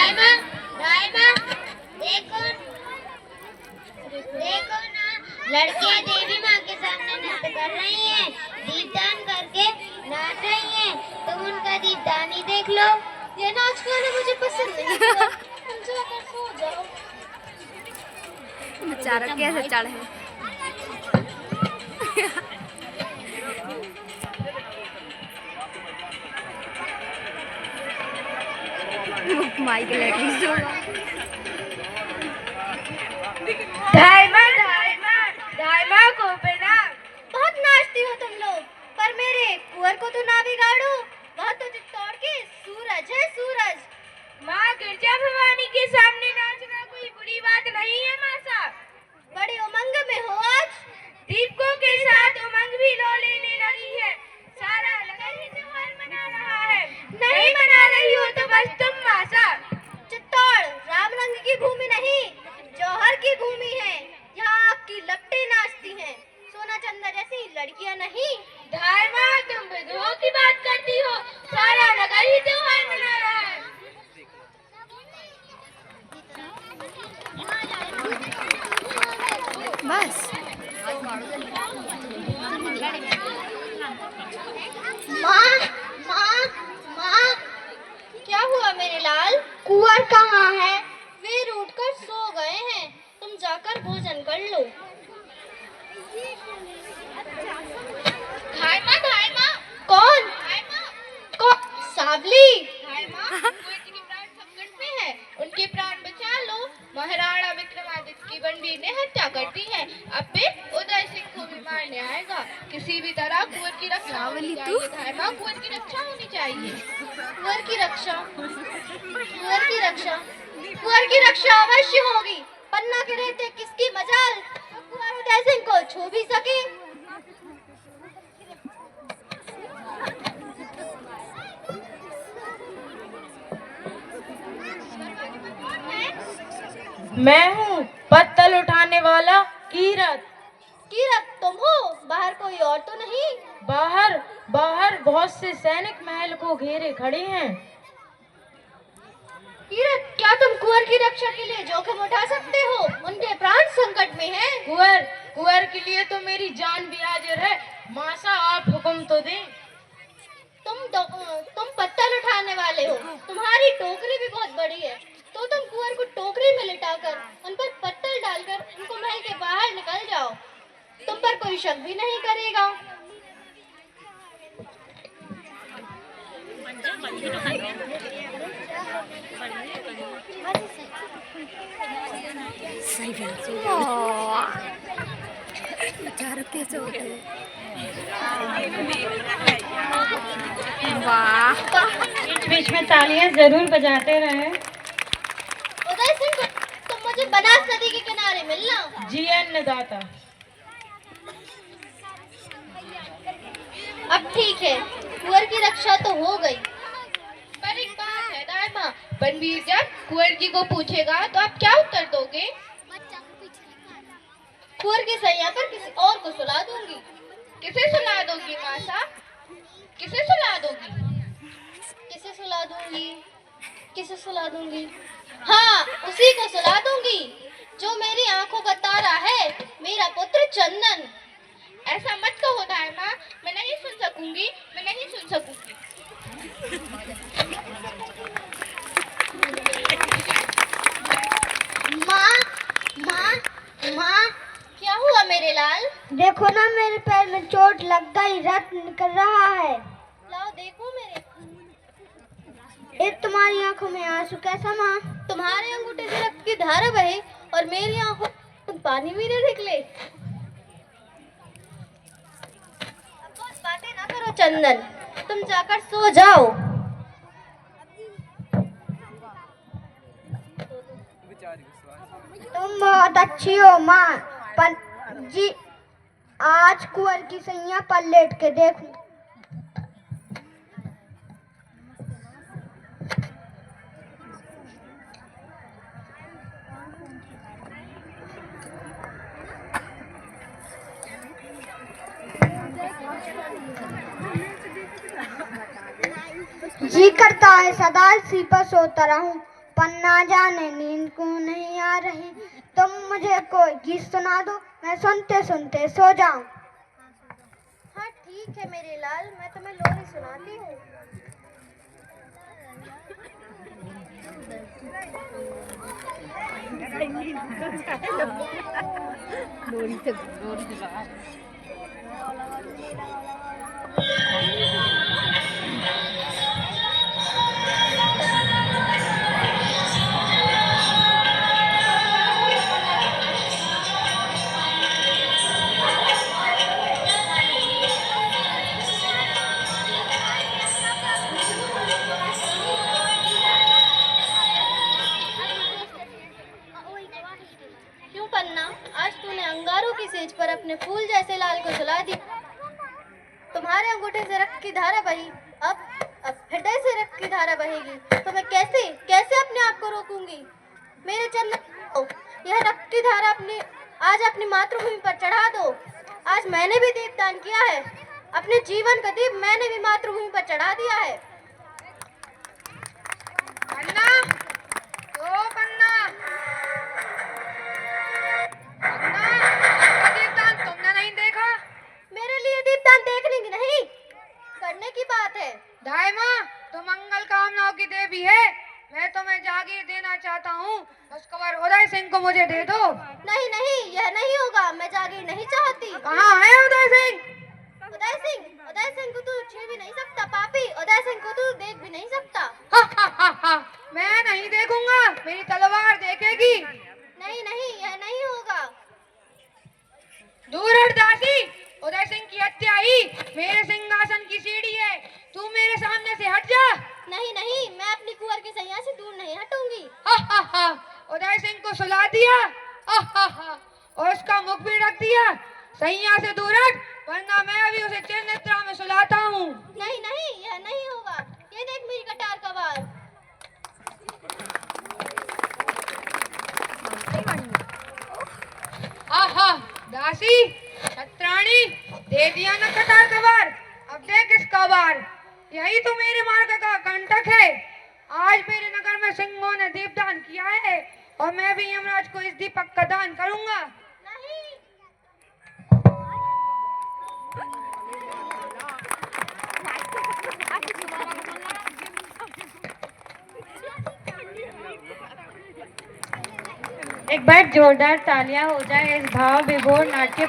दाइमा दाइमा देखो देखो ना, लड़कियां देवी माँ के सामने नृत्य कर रही हैं, दीपदान करके नाच रही हैं। तुम उनका दीपदान ही देख लो। ये नाच गाना मुझे पसंद नहीं है। तुम जाकर सो जाओ। बेचारा कैसे चढ़े। माइक लेके सो दाइमा दाइमा दाइमा को बिना बहुत नाचती हो तुम लोग, पर मेरे कुंवर को तो ना बिगाड़ो। वह तो चित्तौड़ के सूरज है, सूरज। माँ गिरजा भवानी के सामने नाचना कोई बुरी बात नहीं है माँ साहब। बड़े उमंग में हो आज। दीपकों के साथ उमंग भी लो लेने लगी है। सारा नगर ही त्योहार मना रहा है। नहीं मना रही हो तो बस तुम माँ साहब। चित्तौड़ राम रंग की भूमि नहीं, जौहर की भूमि है। यहाँ आपकी लपटें नाचती हैं, सोना चंदा जैसी लड़कियाँ नहीं। दाइमा तुम विधवाओं की बात करती हो, सारा नगर ही त्योहार मना रहा है। बस माँ माँ माँ, क्या हुआ मेरे लाल? कुंवर कहाँ है? वे उठकर सो गए हैं, तुम जाकर भोजन कर लो। दाइमा दाइमा कौन? कौन? सावली। दाइमा कुंवर जी के प्राण संकट में है, उनके प्राण बचा लो। महाराणा विक्रमादित्य की बंदी ने हत्या कर दी है। अब वे उदय सिंह को भी मारने आएगा। किसी भी तरह कुंवर की रक्षा होनी चाहिए। दाइमा कुंवर की रक्षा होनी चाहिए। कुंवर की रक्षा, कुंवर की रक्षा, कुंवर की रक्षा अवश्य होगी। पन्ना के रहते किसकी मजाल कुंवर उदय सिंह को छू भी सके। मैं हूँ पत्तल उठाने वाला कीरत। कीरत तुम हो? बाहर कोई और तो नहीं? बाहर बाहर बहुत से सैनिक महल को घेरे खड़े हैं। कीरत, क्या तुम कुंवर की रक्षा के लिए जोखिम उठा सकते हो? उनके प्राण संकट में हैं। कुंवर के लिए तो मेरी जान भी हाजिर है। मासा आप हुक्म तो दें। तुम पत्थर उठाने वाले हो, तुम्हारी टोकरी भी बहुत बड़ी है, तो तुम कुंवर को टोकरी में लिटाकर उन पर पत्थर डालकर उनको महल के बाहर निकल जाओ। तुम पर कोई शक भी नहीं करेगा। सही बेचारा कैसे होते हैं। वाह, बीच बीच में तालियां जरूर बजाते रहे। उदय सिंह, तुम मुझे बनास नदी के किनारे मिलना। जी अन्नदाता। अब ठीक है, कुंवर की रक्षा तो हो गई। पर एक बात है दाइमा, बनवीर जब कुंवर जी को पूछेगा तो आप क्या उत्तर दोगे? कुंवर की सैया पर किसी और को सुला दूंगी। किसे सुला दोगी मासा? किसे सुला दोगी? किसे सुला दूंगी? किसे सुला दूंगी? हाँ, उसी को सुला दूंगी जो मेरी आंखों का तारा है, मेरा पुत्र चंदन। ऐसा मत कहो दाइमा, मैं नहीं सुन सकूंगी, मैं नहीं सुन सकूंगी। माँ माँ माँ, क्या हुआ मेरे लाल? देखो ना, मेरे पैर में चोट लग गई, रक्त निकल रहा है। लाओ देखो मेरे। तुम्हारी आंखों में आंसू कैसा माँ? तुम्हारे अंगूठे से रक्त की धारा बहे और मेरी आंखों तुम पानी भी नहीं निकले। बहुत बातें ना करो चंदन, तुम जाकर सो जाओ। तुम बहुत अच्छी हो माँ, पर जी आज कुंवर की सैया पर लेट के देखूं। जी करता है सदा इसी पर सोता रहूं, पन्ना जाने नींद क्यों नहीं आ रही। तुम मुझे कोई गीत सुना दो, मैं सुनते सुनते सो जाऊं। हाँ ठीक है मेरे लाल, मैं तुम्हें लोरी सुनाती हूँ। क्यों पन्ना, आज तूने अंगारों की सेज पर अपने फूल जैसे लाल को सुला दिया। तुम्हारे अंगूठे से रक्त की धारा बही, अब हृदय से रक्त की धारा बहेगी। तो मैं कैसे कैसे अपने आप को रोकूंगी। मेरे चंद्र, यह रक्त की धारा आज अपनी मातृभूमि पर चढ़ा दो। आज मैंने भी दीपदान किया है, अपने जीवन का दीप मैंने भी मातृभूमि पर चढ़ा दिया है। पन्ना, ओ पन्ना, पन्ना, दीपदान तुमने नहीं देखा? मेरे लिए दीपदान देखने की नहीं, करने की बात है। दाइमा, तुम मंगल कामनाओं की देवी है। मैं तुम्हें जागीर देना चाहता हूँ, उस कुंवर उदय सिंह को मुझे दे दो। नहीं नहीं, यह नहीं होगा, मैं जागीर नहीं चाहती। कहाँ है उदय सिंह? उदय सिंह को तू छू भी नहीं सकता पापी, उदय सिंह को तू देख भी नहीं सकता। हा, हा, हा, हा, मैं नहीं देखूंगा, मेरी तलवार देखेगी। नहीं नहीं, यह नहीं होगा। दूर हट दासी, उदय सिंह की हत्या ही मेरे सिंहासन की सीढ़ी है। तू मेरे सामने से हट जा। नहीं नहीं, मैं अपनी कुंवर की सैया से दूर नहीं हटूंगी। हा, हा, हा, उदय सिंह को सुला दिया, हा, हा, हा, और उसका मुख भी रख दिया। सैया से दूर हट, वरना मैं अभी उसे त्रिनेत्रा में सुलाता हूँ। नहीं नहीं, यह नहीं होगा। ये देख मेरी कटार का वार। आहा, दासी, छत्राणी, दे दिया न कटार का वार। अब देख इसका वार। यही तो मेरे मार्ग का कंटक है। आज मेरे नगर में सिंहों ने दीपदान किया है, और मैं भी यमराज को इस दीपक का दान करूंगा। नहीं। एक बार जोरदार तालियां हो जाए इस भाव विभोर नाट्य